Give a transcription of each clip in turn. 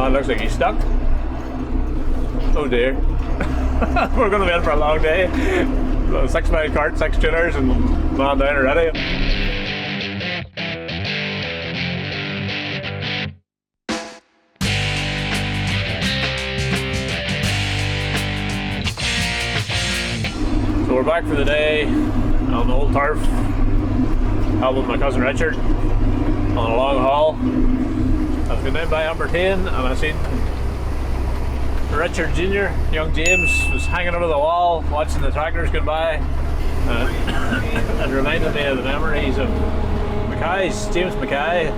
man looks like he's stuck. Oh dear. We're going to be in for a long day. 6 mile cart, 6 tuners, and man down already. So we're back for the day on the old turf, out with my cousin Richard on a long haul. I was going down by Aberdeen and I seen Richard Jr., young James, was hanging over the wall watching the tractors go by. It reminded me of the memories of Mackay's, James Mackay.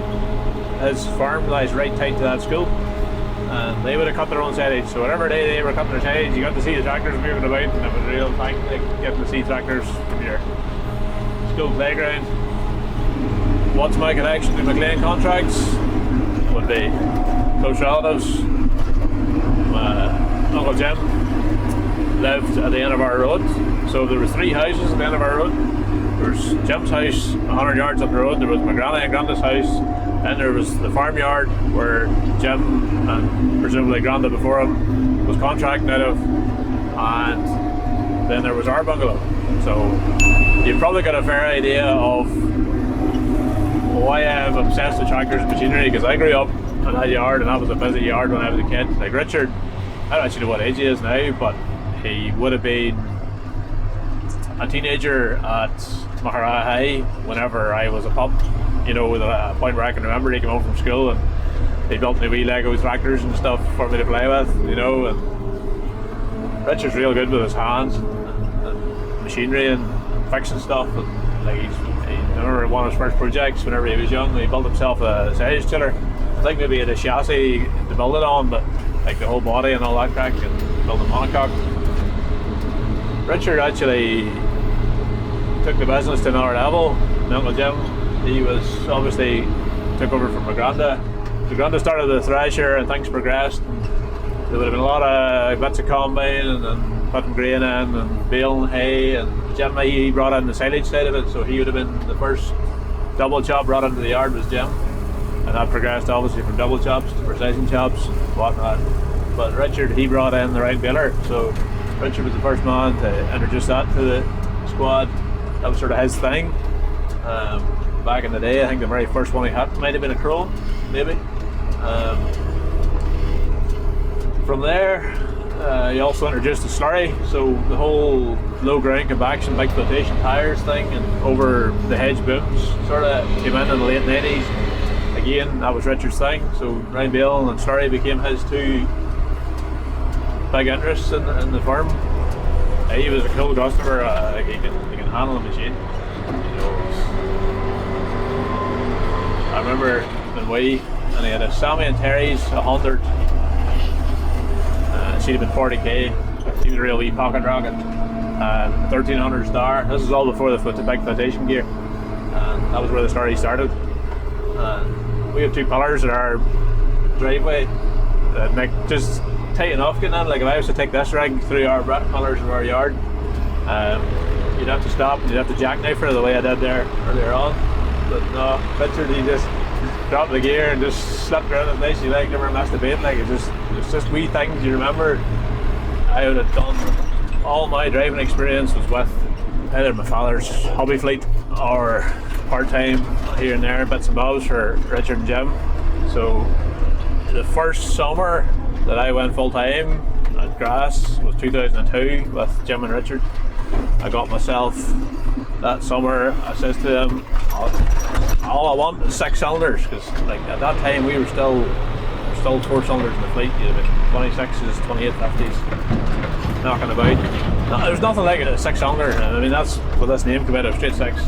His farm lies right tight to that school, and they would have cut their own silage. So whatever day they were cutting their silage, you got to see the tractors moving about, and it was a real thing, like getting to see tractors from your school playground. What's my connection to McClean contracts? Would be close relatives. Uncle Jim lived at the end of our road, so there was 3 houses at the end of our road. There was Jim's house 100 yards up the road, there was my granny and granda's house, then there was the farmyard where Jim and presumably Granda before him was contracting out of, and then there was our bungalow. So you've probably got a fair idea of why I'm obsessed with tractors and machinery, because I grew up in that yard and that was a busy yard when I was a kid. Like Richard, I don't actually know what age he is now, but he would have been a teenager at Mahara High whenever I was a pup, you know, with a point where I can remember he came home from school and he built me wee Lego tractors and stuff for me to play with, you know. And Richard's real good with his hands and machinery and fixing stuff. And like I remember one of his first projects whenever he was young, he built himself a silage tiller. I think maybe he had a chassis to build it on, but like the whole body and all that crack, and built a monocoque. Richard actually took the business to another level. My Uncle Jim, he was obviously took over from my granda. The granda started the thresher and things progressed. There would have been a lot of bits of combine and putting grain in and baling hay, and Jim, he brought in the silage side of it, so he would have been the first double chop brought into the yard was Jim. And that progressed obviously from double chops to precision chops and whatnot. But Richard, he brought in the round baler, so Richard was the first man to introduce that to the squad. That was sort of his thing. Back in the day, I think the very first one he had might have been a Chrome, maybe. From there, he also introduced the slurry, so the whole low ground compaction, big flotation tires thing, and over the hedge booms sort of came in the late 90s. Again, that was Richard's thing, so round bale and slurry became his 2 big interests in the farm. He was a cool customer, he can handle a machine. You know, I remember when and he had a Sammy and Terry's 100. She'd have been 40k. She was a real wee pocket rocket. 1300 star. This is all before the big flotation gear. And that was where the story started. We have 2 pillars in our driveway that make just tight enough getting in. Like if I was to take this rig through our pillars of our yard, you'd have to stop and you'd have to jackknife her the way I did there earlier on. But no, Richard, he just dropped the gear and just slipped around it nicely, like never missed a beat. Like it's just wee things you remember. I would have done all my driving experience was with either my father's hobby fleet or part-time here and there, bits and bobs for Richard and Jim. So the first summer that I went full-time at Grass was 2002 with Jim and Richard. I got myself that summer, I says to them, all I want is 6 cylinders, because like at that time we were still 4 cylinders in the fleet. You'd have been 26s, 2850s knocking about. No, there's nothing like it, a 6 cylinder. I mean, that's what this name came out of, straight 6.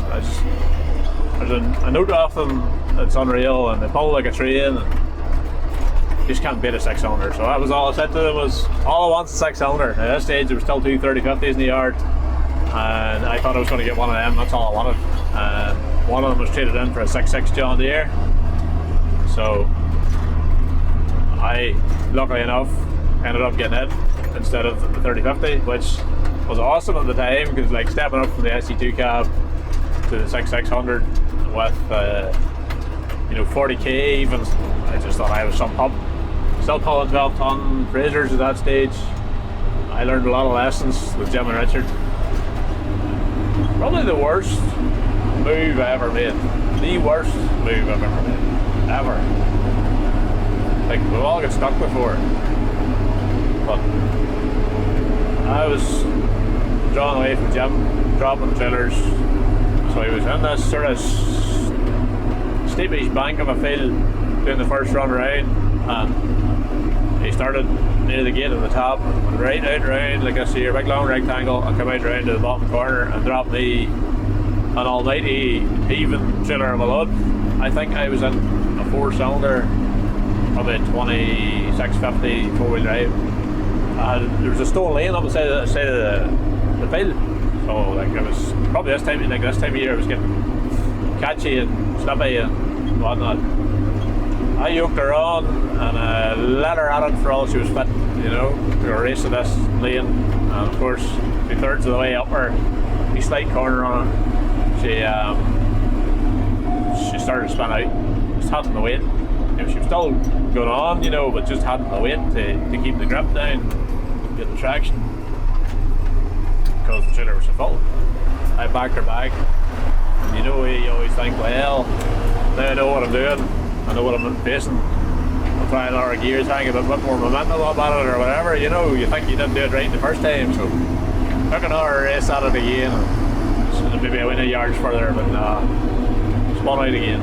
There's a note off them that's unreal, and they pull like a train, and you just can't beat a 6 cylinder. So that was all I said to them, was all I want is a 6 cylinder. At that stage there were still 2 3050s in the yard, and I thought I was going to get one of them. That's all I wanted. And one of them was traded in for a 6.6 John Deere. So I, luckily enough, ended up getting it instead of the 3050, which was awesome at the time, because like stepping up from the SC2 cab to the 6600 with 40k even, I just thought I was some pub. still pulling 12-ton Frasers at that stage. I learned a lot of lessons with Jim and Richard. Probably the worst move I ever made. The worst move I've ever made. Ever. Like, we've all got stuck before. But I was drawn away from Jim, dropping trailers. So he was in this sort of steepish bank of a field doing the first run around, and he started near the gate at the top, right out round, like I see your big long rectangle, and come out round to the bottom corner and dropped me an almighty even trailer of a load. I think I was in a 4-cylinder, probably a 2650 4-wheel drive. There was a stone lane up the side of the field, so like it was probably this time of year it was getting catchy and slippy and whatnot. I yoked her on and let her at it for all she was fit, you know. We were racing this lane, and of course, 2/3 of the way up her, a slight corner on it, she started to spin out, just hadn't the weight. You know, she was still going on, you know, but just hadn't the weight to keep the grip down, get the traction, because the trailer was so full. I backed her back, and you know, you always think, well, now I know what I'm doing. I know what I'm facing. I'll try another gear, try and get a bit more momentum up at it or whatever. You know, you think you didn't do it right the first time, so took another race at it again. And maybe I went a yard further, but spun out again.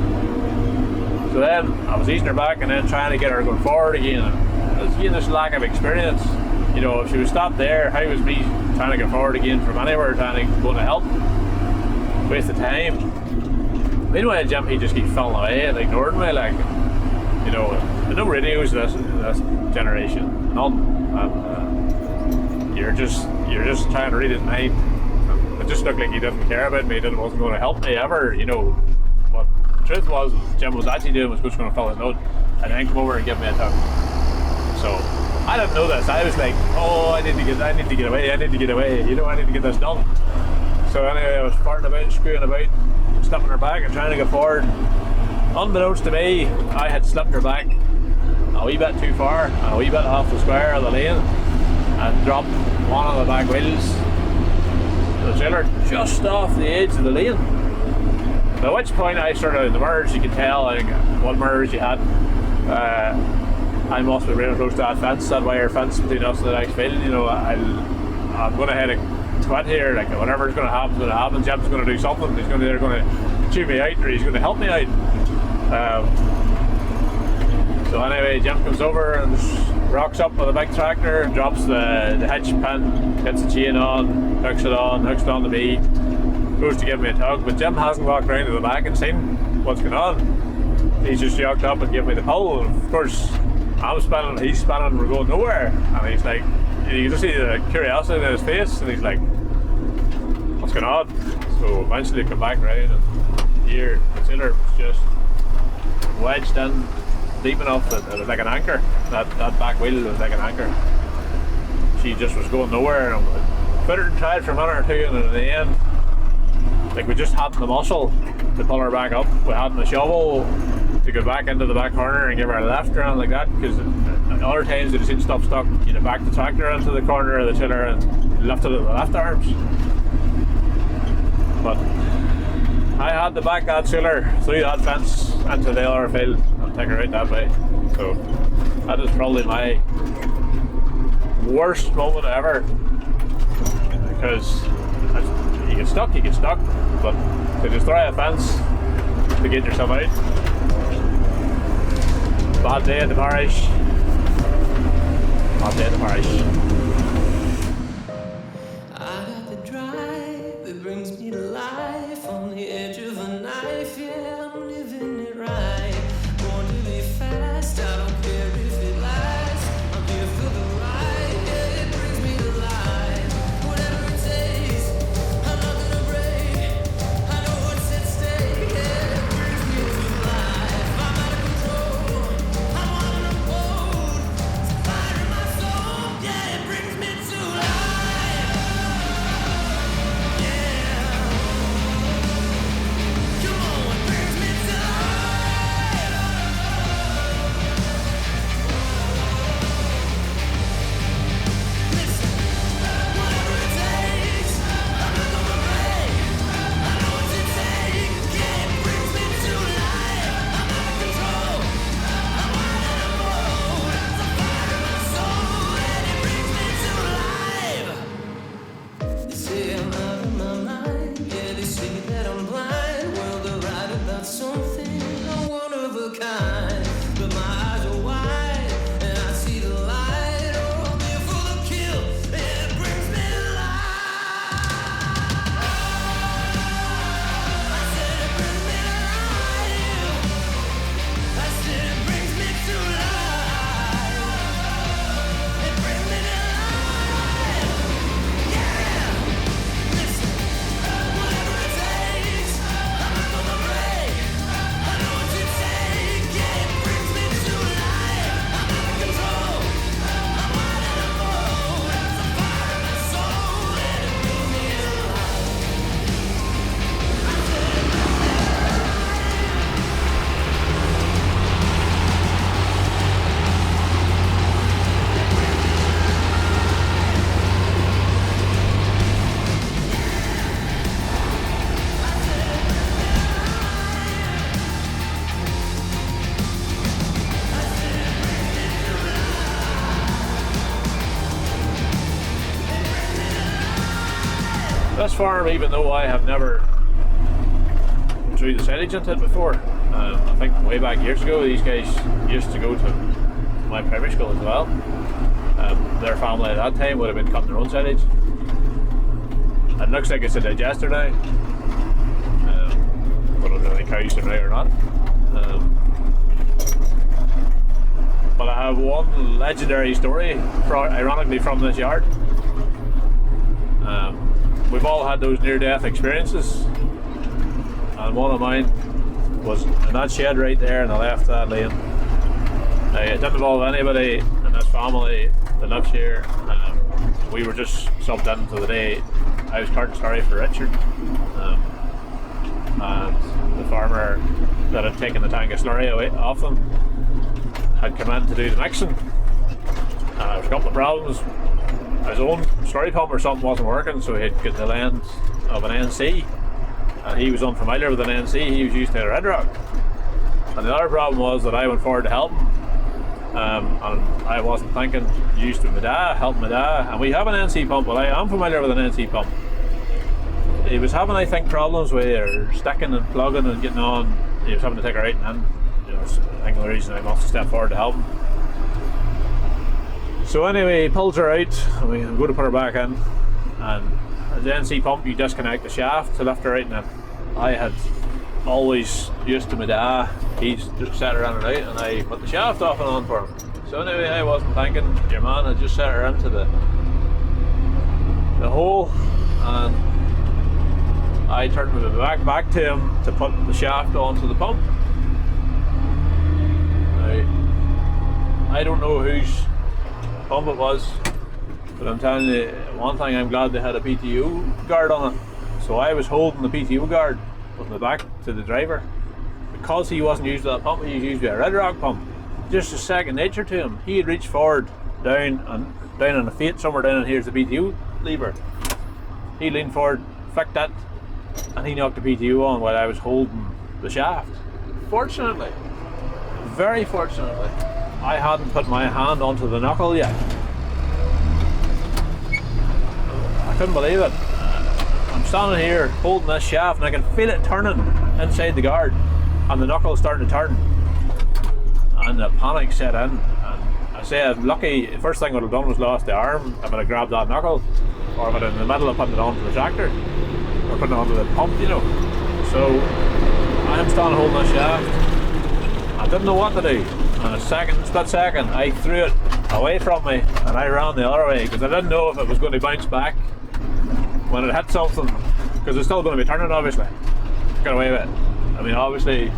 So then I was easing her back and then trying to get her going forward again. And it was again this lack of experience. You know, if she was stopped there, how was me trying to get forward again from anywhere, trying to go to help? Waste of time. Meanwhile, Jim, he just keeps falling away and ignoring me, like, you know, there's no radios this generation, none. And you're just trying to read his mind. And it just looked like he didn't care about me, wasn't going to help me ever, you know. What the truth was, Jim was actually doing was just going to fill his note and then come over and give me a tug. So I didn't know this. I was like, oh, I need to get away, you know, I need to get this done. So anyway, I was farting about, screwing about, slipping her back and trying to get forward. Unbeknownst to me, I had slipped her back a wee bit too far, and a wee bit off the square of the lane, and dropped one of the back wheels of the trailer just off the edge of the lane. At which point I started in the merge. You could tell like what merge you had. I must be really close to that fence, that wire fence between us and the next field. You know, I'm going to head a quit here, like whatever's going to happen is going to happen. Jim's going to do something. He's going to chew me out, or he's going to help me out. So anyway, Jim comes over and rocks up with a big tractor, drops the hitch pin, gets the chain on, hooks it on to me, goes to give me a tug, but Jim hasn't walked round to the back and seen what's going on. He's just yoked up and giving me the pull, and of course I'm spinning, he's spinning, and we're going nowhere, and he's like, you can just see the curiosity in his face, and he's like, what's going on? So eventually come back round, and here the trailer was just wedged in deep enough that it was like an anchor. That back wheel was like an anchor. She just was going nowhere, and we put her and tried for a minute or two, and in the end, like, we just hadn't the muscle to pull her back up. We hadn't the shovel to go back into the back corner and give her a lift around like that, because other times they'd seen stuff stuck, you'd have backed the tractor into the corner of the trailer and lifted it with the left arms. But I had to back that trailer through that fence into the other field and take her out that way. So that is probably my worst moment ever, because you get stuck, but to destroy a fence to get yourself out, bad day at the parish. I got the drive that brings me to life on the edge of a knife. Yeah, I'm living it right. Born to be fast, I don't care if it lasts. I'm here for the ride. Yeah, it brings me to life. Whatever it takes, I'm not gonna break. I know what's at stake. Yeah, it brings me to life. I'm out of control. I'm on a boat. It's a fire in my soul. Yeah, it brings me to life. Yeah. this farm, even though I have never threw the silage into it before, I think way back years ago, these guys used to go to my primary school as well. Their family at that time would have been cutting their own silage. It looks like it's a digester now. But I don't know if cows are right or not. But I have one legendary story, ironically from this yard. We've all had those near-death experiences, and one of mine was in that shed right there in the left lane. It didn't involve anybody in this family that lives here. We were just subbed in for the day. I was carting story for Richard, and the farmer that had taken the tank of slurry away off them had come in to do the mixing. There was a couple of problems. His own slurry pump or something wasn't working, so he'd get the lens of an NC, and he was unfamiliar with an NC. He was used to a Red Rock, and the other problem was that I went forward to help him, and I wasn't thinking, used to my dad, helping my dad, and we have an NC pump, but I am familiar with an NC pump. He was having, I think, problems with sticking and plugging and getting on. He was having to take a right in. I think the reason I must have stepped forward to help him. So anyway, he pulls her out, and we go to put her back in, and the NC pump, you disconnect the shaft to lift her right in. I had always used to my dad, he's just set her in and out, and I put the shaft off and on for him. So anyway, I wasn't thinking, your man had just set her into the hole, and I turned my back to him to put the shaft onto the pump. Now, I don't know whose pump it was, but I'm telling you one thing, I'm glad they had a PTO guard on it. So I was holding the PTO guard with my back to the driver. Because he wasn't used to that pump, he was used to a Red Rock pump. Just a second nature to him. He had reached forward down on the fate, somewhere down, and here's the PTO lever. He leaned forward, flicked that, and he knocked the PTO on while I was holding the shaft. Fortunately, very fortunately, I hadn't put my hand onto the knuckle yet. I couldn't believe it. I'm standing here holding this shaft, and I can feel it turning inside the guard, and the knuckle is starting to turn, and the panic set in. And I say I'm lucky. The first thing I would have done was lost the arm if I'd have grabbed that knuckle, or if I'd in the middle of putting it onto the tractor or putting it onto the pump, you know. So I'm standing holding this shaft. I didn't know what to do. In a split second, I threw it away from me and I ran the other way, because I didn't know if it was going to bounce back when it hit something, because it's still going to be turning, obviously. Got away with it. I mean, obviously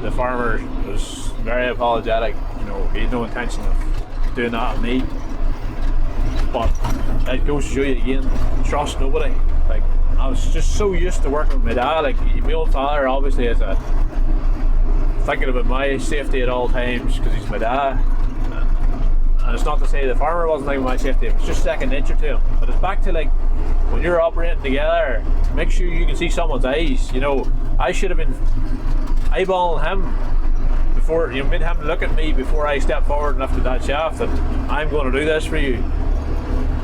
the farmer was very apologetic, you know, he had no intention of doing that to me, but it goes to show you again, trust nobody. Like, I was just so used to working with my dad. Like, my old father obviously is thinking about my safety at all times because he's my dad, and it's not to say the farmer wasn't thinking of my safety, it was just second nature to him. But it's back to, like, when you're operating together, make sure you can see someone's eyes. You know, I should have been eyeballing him before, you know, made him look at me before I stepped forward and lifted that shaft, and I'm going to do this for you.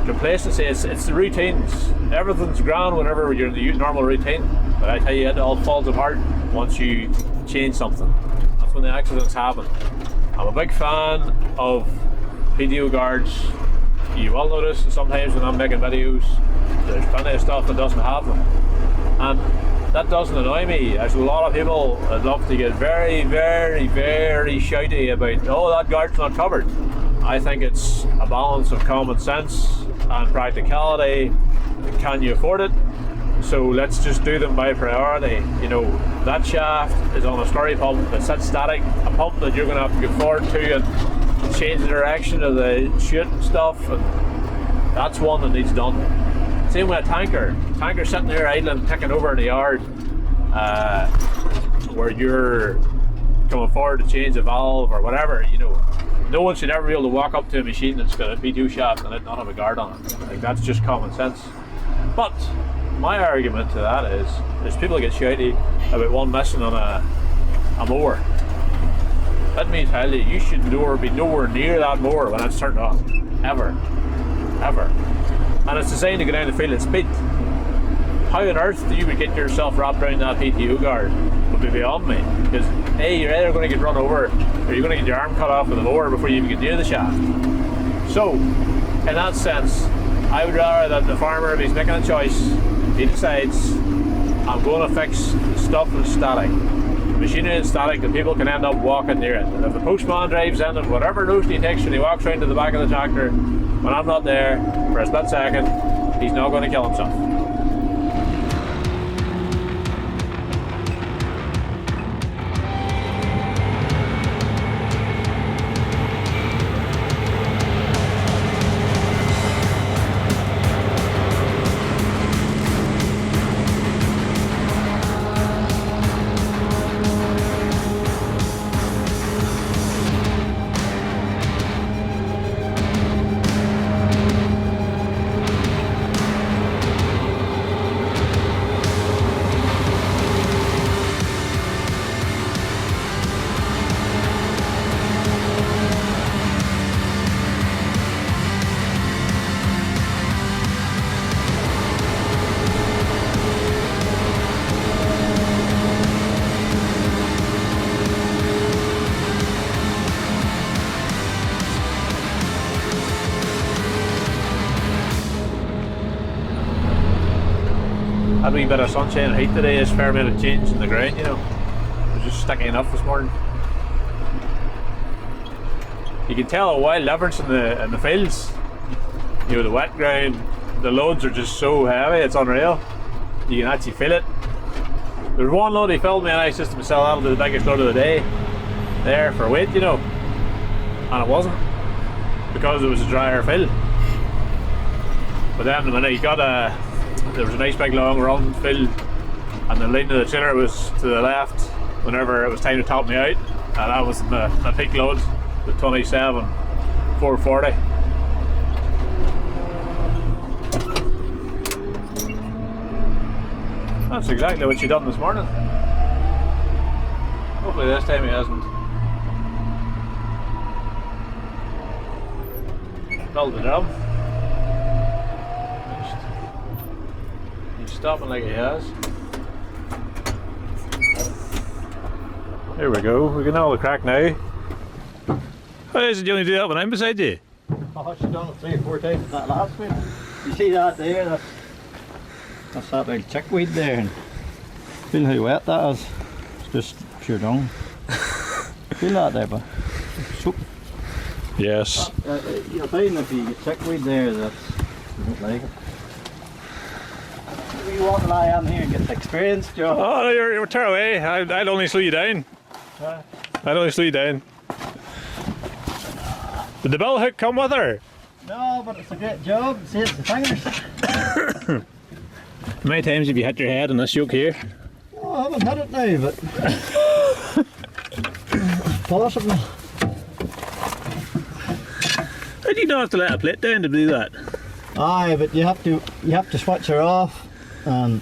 Complacency, it's the routines. Everything's grand whenever you're in the normal routine, but I tell you, it all falls apart once you change something. That's when the accidents happen. I'm a big fan of PTO guards. You will notice sometimes when I'm making videos, there's plenty of stuff that doesn't have them, and that doesn't annoy me. There's a lot of people that love to get very, very, very shouty about, oh, that guard's not covered. I think it's a balance of common sense and practicality. Can you afford it? So let's just do them by priority. You know, that shaft is on a slurry pump that sits static, a pump that you're going to have to go forward to and change the direction of the chute and stuff, and that's one that needs done. Same with a tanker. Tanker sitting there idling, ticking over in the yard, where you're coming forward to change a valve or whatever, you know. No one should ever be able to walk up to a machine that's got a P2 shaft and it not have a guard on it. Like, that's just common sense. But my argument to that is people get shouty about one missing on a mower. Let me tell you, you should be nowhere near that mower when it's turned off. Ever. And it's designed to go down the field at speed. how on earth do you get yourself wrapped around that PTO guard would be beyond me. Because A, you're either going to get run over or you're going to get your arm cut off with a mower before you even get near the shaft. So, in that sense, I would rather that the farmer, if he's making a choice, he decides, I'm going to fix stuff that's static. The machinery is static and people can end up walking near it. And if the postman drives in and whatever notion he takes when he walks round to the back of the tractor, when I'm not there for a split second, he's not going to kill himself. Had a wee bit of sunshine and heat today, is fair bit of change in the ground, you know. It was just sticky enough this morning. You can tell a wild difference in the fields. You know, the wet ground, the loads are just so heavy, it's unreal. You can actually feel it. There's one load he filled me and I said to myself, that'll be the biggest load of the day there for weight, you know. And it wasn't, because it was a drier field. But then the minute he got there was a nice big long run field and the line of the trailer was to the left whenever it was time to top me out, and that was my peak load, the 27,440. That's exactly what she done this morning. Hopefully this time he hasn't filled the drum. He's stopping like he has. There we go, we can all the crack now. How is it you only do that when I'm beside you? Oh, she's done it 3 or 4 times that last week. You see that there? That's that little chickweed there. And feel how wet that is. It's just pure dung. Feel that there, but soap. Yes. You'll find if you get chickweed there, you don't like it. You want to lie on here and get the experience, Joe? Oh, no, you're tear away. I'd only slow you down. I'd only slow you down. Did the bell hook come with her? No, but it's a great job. See, it's the fingers. How many times have you hit your head on this yoke here? Oh, I haven't hit it now, but possible. How do you not have to let a plate down to do that? Aye, but you have to switch her off and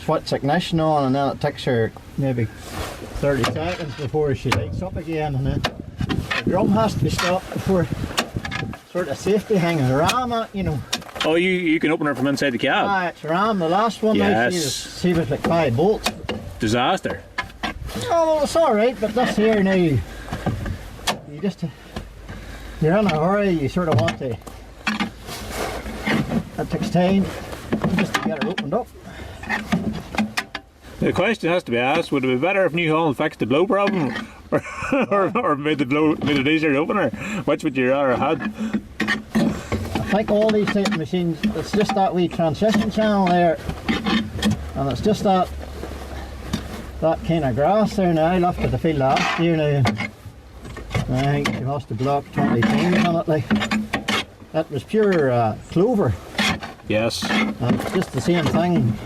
switch ignition on, and then it takes her maybe 30 seconds before she lights up again, and then the drum has to be stopped before sort of safety hanging around it, you know. Oh, you can open her from inside the cab? Aye, it's around the last one. Yes. She was like 5 bolts. Disaster. Oh, well, it's alright, but this here now, you're in a hurry, you sort of want to, it takes time just to get her opened up. The question has to be asked, would it be better if New Holland fixed the blow problem or made it easier to open her? Which would you rather have had? I think all these type of machines, it's just that wee transition channel there, and it's just that kind of grass there. Now I left it to field last year now. I think you must have blocked 20 times on it, like. That was pure clover. Yes. And it's just the same thing.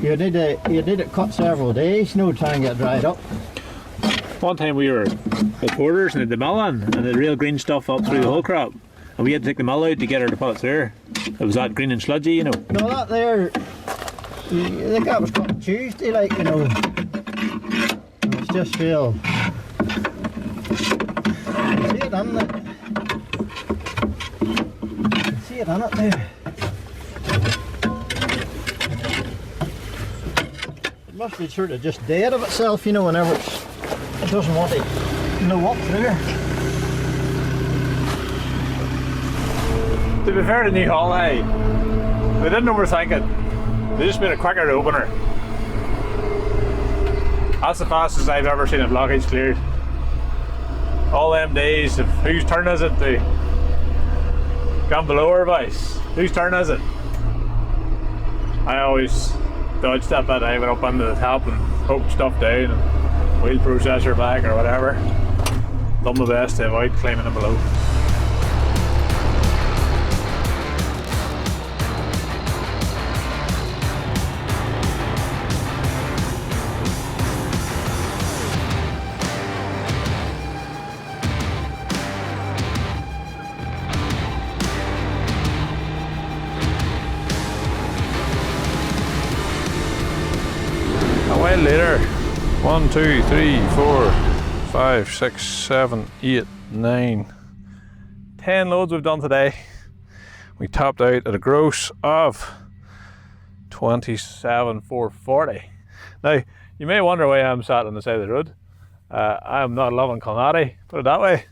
You did it cut several days, you know, to try and get dried up. One time we were at Porters and had the mill on, and the real green stuff up through the whole crop. And we had to take the mill out to get her to put it through. It was that green and sludgy, you know. No, that there, I think that was cut Tuesday, like, you know. And it's just real. See it on it? See it on it there? must be sort of just dead of itself, you know, whenever it doesn't want to know up through. To be fair to New Holland, they didn't overthink it. They just made a quicker opener. That's the fastest I've ever seen a blockage cleared. All them days of whose turn is it to come below our vice? Whose turn is it? I always dodged that bit. I went up under the top and poked stuff down and wheel processor back or whatever. Done my best to avoid climbing it below. Later, 1, 2, 3, 4, 5, 6, 7, 8, 9, 10 loads we've done today. We topped out at a gross of 27,440. Now, you may wonder why I'm sat on the side of the road. I am not loving Colnati, put it that way.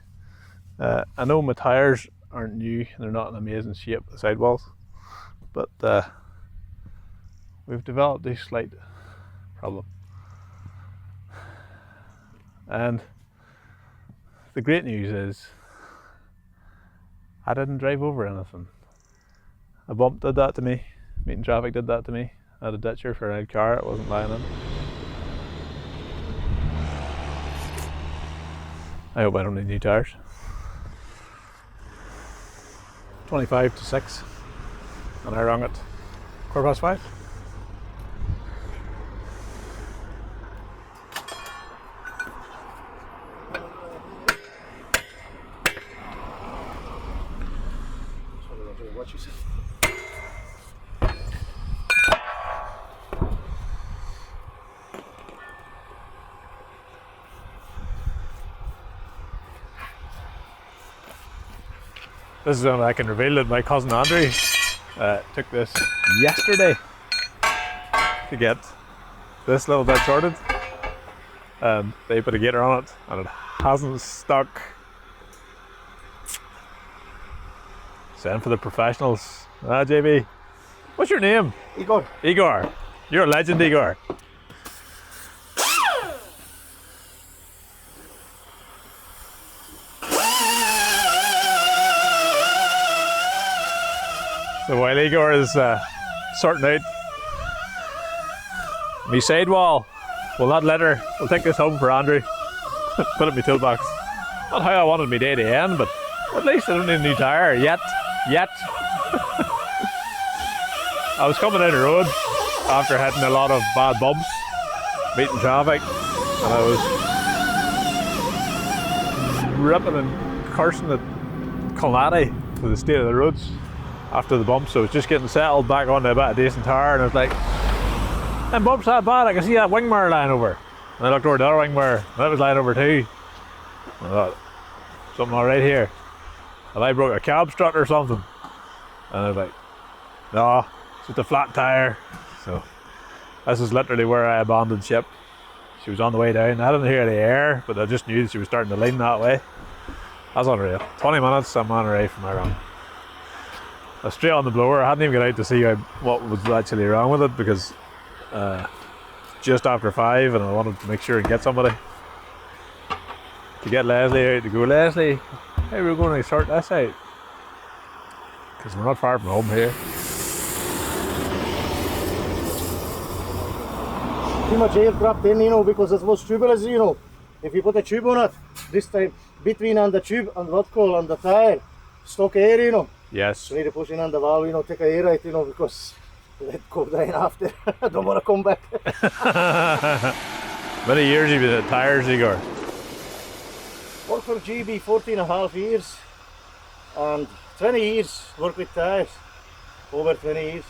I know my tyres aren't new, they're not in amazing shape, the sidewalls, but we've developed a slight problem. And the great news is I didn't drive over anything. A bump did that to me, meeting traffic did that to me. I had a ditcher for an old car, it wasn't lying in. I hope I don't need new tyres. 25 to 6 and I rang it 5:15. What you said. This is when I can reveal that my cousin Andrew took this yesterday to get this little bit sorted. They put a gator on it and it hasn't stuck. Send for the professionals. Ah, JB. What's your name? Igor. Igor. You're a legend, Igor. So while Igor is sorting out my sidewall, we'll not let her. We'll take this home for Andrew. Put it in my toolbox. Not how I wanted my day to end, but at least I don't need a new tyre yet. I was coming down the road after hitting a lot of bad bumps, meeting traffic, and I was ripping and cursing at Colnati for the state of the roads after the bumps. So I was just getting settled back onto a bit of decent tyre, and I was like, them bumps that bad, I can see that wing mirror lying over. And I looked over the other wing mirror, and that was lying over too. I thought, something alright here. Have I broke a cab strut or something? And I was like, no, it's just a flat tyre. So this is literally where I abandoned ship. She was on the way down. I didn't hear the air, but I just knew that she was starting to lean that way. That's unreal. 20 minutes, I'm on her way from my run. I was straight on the blower. I hadn't even got out to see what was actually wrong with it because just after 5 and I wanted to make sure and get somebody. To get Leslie out to go, Leslie, hey, we're going to sort this out. Because we're not far from home here. Too much air trapped in, you know, because it was tubeless, you know. If you put a tube on it, this time between on the tube and what call on the tire, stock air, you know. Yes. So you need to push in on the valve, you know, take air out, you know, because let go down after. I don't want to come back. Many years you've been at tyres, Igor? Worked for GB 14.5 years and 20 years work with tyres. Over 20 years.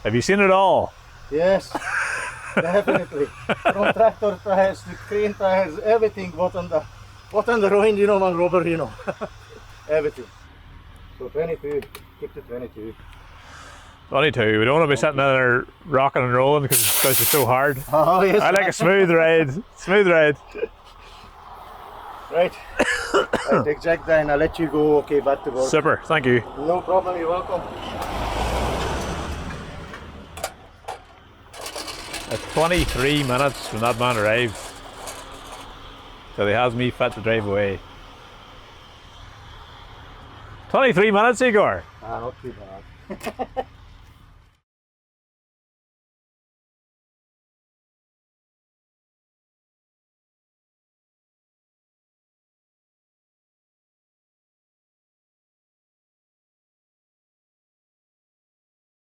Have you seen it all? Yes, definitely. From tractor tyres to crane tyres, everything what on the road, you know, and rubber, you know. Everything. So 22, keep to 22. Only two. We don't want to be sitting there rocking and rolling because it's so hard. Oh, yes. I like a smooth ride. Smooth ride. Right. Right, exactly, and I'll let you go, okay, back to work. Super. Thank you. No problem, you're welcome. It's 23 minutes from that man arrives. So he has me fit to drive away. 23 minutes, Igor. Ah, not too bad.